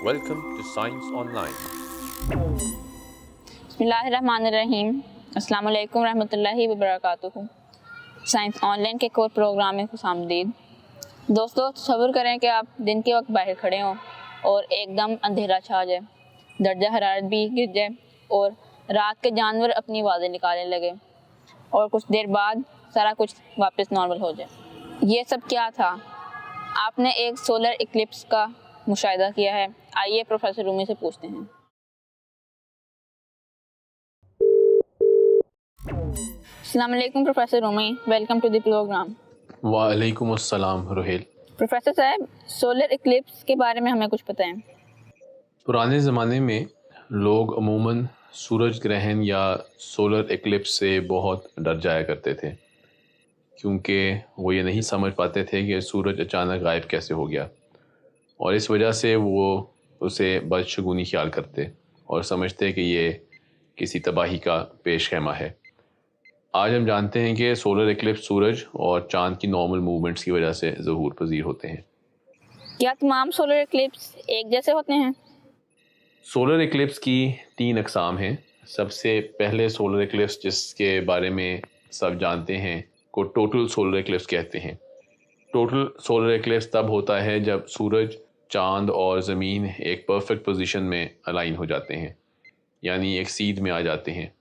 Welcome to Science Online. बिस्मिल्लाहिर्रहमानिर्रहीम। अस्सलाम वालेकुम रहमतुल्लाहि व बरकातुहू। साइंस ऑनलाइन के कोर प्रोग्राम में खुशामदीद। दोस्तों, तसव्वुर करें कि आप दिन के वक्त बाहर खड़े हों और एकदम अंधेरा छा जाए, दर्जा हरारत भी गिर जाए और रात के जानवर अपनी आवाज़ें निकालने लगे और कुछ देर बाद सारा कुछ वापस नॉर्मल हो जाए। ये सब क्या था? आपने एक सोलर इक्लिप्स का मुशाहिदा किया है। आइए प्रोफेसर रूमी से पूछते हैं। अस्सलाम वालेकुम professor Rumi, welcome to the programme. वालेकुम अस्सलाम रोहेल। प्रोफेसर साहब, सोलर इक्लिप्स के बारे में हमें कुछ बताएं। पुराने ज़माने में लोग अमूमन सूरज ग्रहण या सोलर इक्लिप्स से बहुत डर जाया करते थे, क्योंकि वो ये नहीं समझ पाते थे कि सूरज अचानक गायब कैसे हो गया, और इस वजह से वो उसे बदशगुनी ख्याल करते और समझते कि ये किसी तबाही का पेश खैमा है। आज हम जानते हैं कि सोलर इक्लिप्स सूरज और चाँद की नॉर्मल मूवमेंट्स की वजह से ज़हूर पज़ीर होते हैं। क्या तमाम सोलर इक्लिप्स एक जैसे होते हैं? सोलर इक्लिप्स की 3 अक़साम हैं। सबसे पहले सोलर इक्लिप्स, जिसके बारे में सब जानते हैं, को टोटल सोलर इक्लिप्स कहते हैं। टोटल सोलर इक्लिप्स तब होता है जब सूरज, चाँद और ज़मीन एक परफेक्ट पोजीशन में अलाइन हो जाते हैं, यानी एक सीध में आ जाते हैं।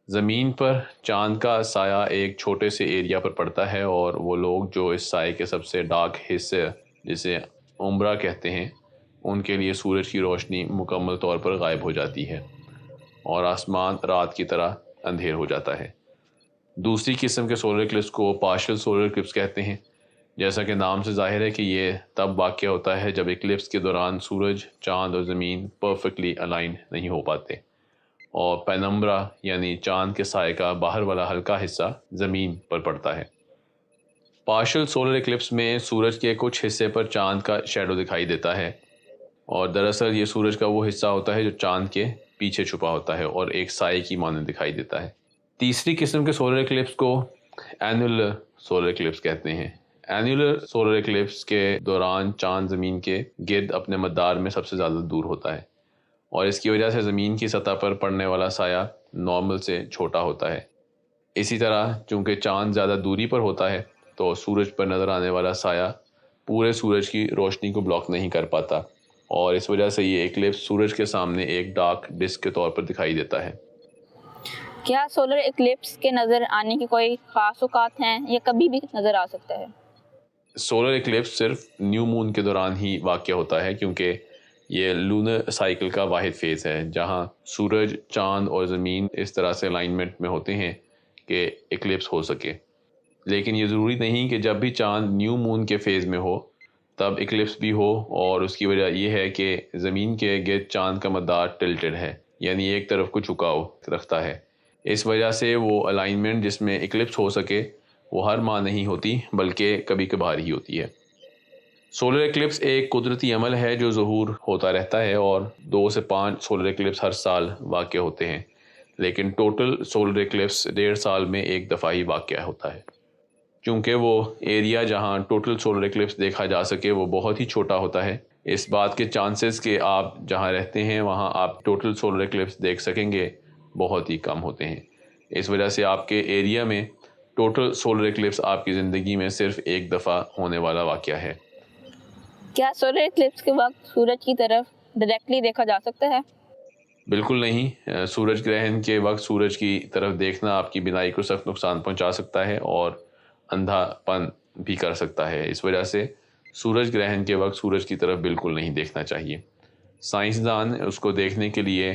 ज़मीन पर चाँद का साया एक छोटे से एरिया पर पड़ता है, और वो लोग जो इस साए के सबसे डार्क हिस्से, जिसे उम्ब्रा कहते हैं, उनके लिए सूरज की रोशनी मुकम्मल तौर पर गायब हो जाती है और आसमान रात की तरह अंधेर हो जाता है। दूसरी किस्म के सोलर इक्लिप्स को पार्शियल सोलर इक्लिप्स कहते हैं। जैसा कि नाम से जाहिर है कि ये तब वाक़या होता है जब इक्लिप्स के दौरान सूरज, चाँद और ज़मीन परफेक्टली अलाइन नहीं हो पाते और पेनम्ब्रा यानी चाँद के साए का बाहर वाला हल्का हिस्सा ज़मीन पर पड़ता है। पार्शियल सोलर इक्लिप्स में सूरज के कुछ हिस्से पर चाँद का शैडो दिखाई देता है, और दरअसल ये सूरज का वो हिस्सा होता है जो चाँद के पीछे छुपा होता है और एक साए की मानद दिखाई देता है। तीसरी किस्म के सोलर इक्लिप्स को एनुलर सोलर इक्लिप्स कहते हैं। एनुलर सोलर इक्लिप्स के दौरान चाँद ज़मीन के गिर्द अपने मदार में सबसे ज़्यादा दूर होता है, और इसकी वजह से ज़मीन की सतह पर पड़ने वाला साया नॉर्मल से छोटा होता है। इसी तरह चूँकि चाँद ज़्यादा दूरी पर होता है, तो सूरज पर नज़र आने वाला साया पूरे सूरज की रोशनी को ब्लॉक नहीं कर पाता, और इस वजह से ये इक्लिप्स सूरज के सामने एक डार्क डिस्क के तौर पर दिखाई देता है। क्या सोलर इक्लिप्स के नज़र आने की कोई ख़ास औकात हैं या कभी भी नज़र आ सकता है? सोलर इक्लिप्स सिर्फ न्यू मून के दौरान ही वाक़या होता है, क्योंकि ये लूनर साइकिल का वाहिद फेज़ है जहाँ सूरज, चाँद और ज़मीन इस तरह से अलाइनमेंट में होते हैं कि इक्लिप्स हो सके। लेकिन ये ज़रूरी नहीं कि जब भी चाँद न्यू मून के फेज़ में हो तब इक्लिप्स भी हो, और उसकी वजह यह है कि ज़मीन के गिर्द चाँद का मदार टिल्टेड है, यानी एक तरफ को झुकाव रखता है। इस वजह से वो अलाइनमेंट जिसमें इक्लिप्स हो सके वो हर माह नहीं होती, बल्कि कभी कभार ही होती है। सोलर इक्लिप्स एक कुदरती अमल है जो ज़हूर होता रहता है, और 2 से 5 सोलर इक्लिप्स हर साल वाक़या होते हैं, लेकिन टोटल सोलर इक्लिप्स 1.5 साल में एक दफ़ा ही वाक़या होता है। क्योंकि वो एरिया जहां टोटल सोलर इक्लिप्स देखा जा सके वो बहुत ही छोटा होता है, इस बात के चांसेस कि आप जहां रहते हैं वहां आप टोटल सोलर इक्लिप्स देख सकेंगे बहुत ही कम होते हैं। इस वजह से आपके एरिया में टोटल सोलर इक्लिप्स आपकी ज़िंदगी में सिर्फ एक दफ़ा होने वाला वाक़या है। क्या सोलर इक्लिप्स के वक्त सूरज की तरफ डायरेक्टली देखा जा सकता है? बिल्कुल नहीं। सूरज ग्रहण के वक्त सूरज की तरफ देखना आपकी बिनाई को सख्त नुकसान पहुंचा सकता है और अंधापन भी कर सकता है। इस वजह से सूरज ग्रहण के वक्त सूरज की तरफ बिल्कुल नहीं देखना चाहिए। साइंसदान उसको देखने के लिए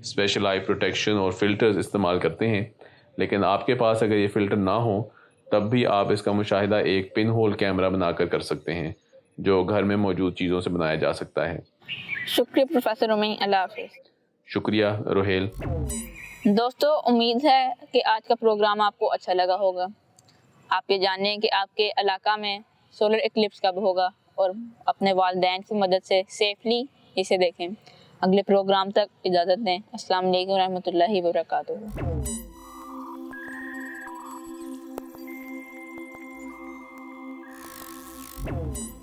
स्पेशल आई प्रोटेक्शन और फिल्टर्स इस्तेमाल करते हैं, लेकिन आपके पास अगर ये फ़िल्टर ना हो तब भी आप इसका मुशाहिदा एक पिन होल कैमरा बनाकर कर सकते हैं, जो घर में मौजूद चीज़ों से बनाया जा सकता है। शुक्रिया प्रोफेसर रूमी, अल्लाह हाफिज़। शुक्रिया रोहेल। दोस्तों, उम्मीद है कि आज का प्रोग्राम आपको अच्छा लगा होगा। आप ये जानें कि आपके इलाका में सोलर इक्लिप्स कब होगा और अपने वालिदैन की मदद से सेफली इसे देखें। अगले प्रोग्राम तक इजाज़त दें। अस्सलाम वालेकुम रहमतुल्लाहि व बरकातुहू। اللہ.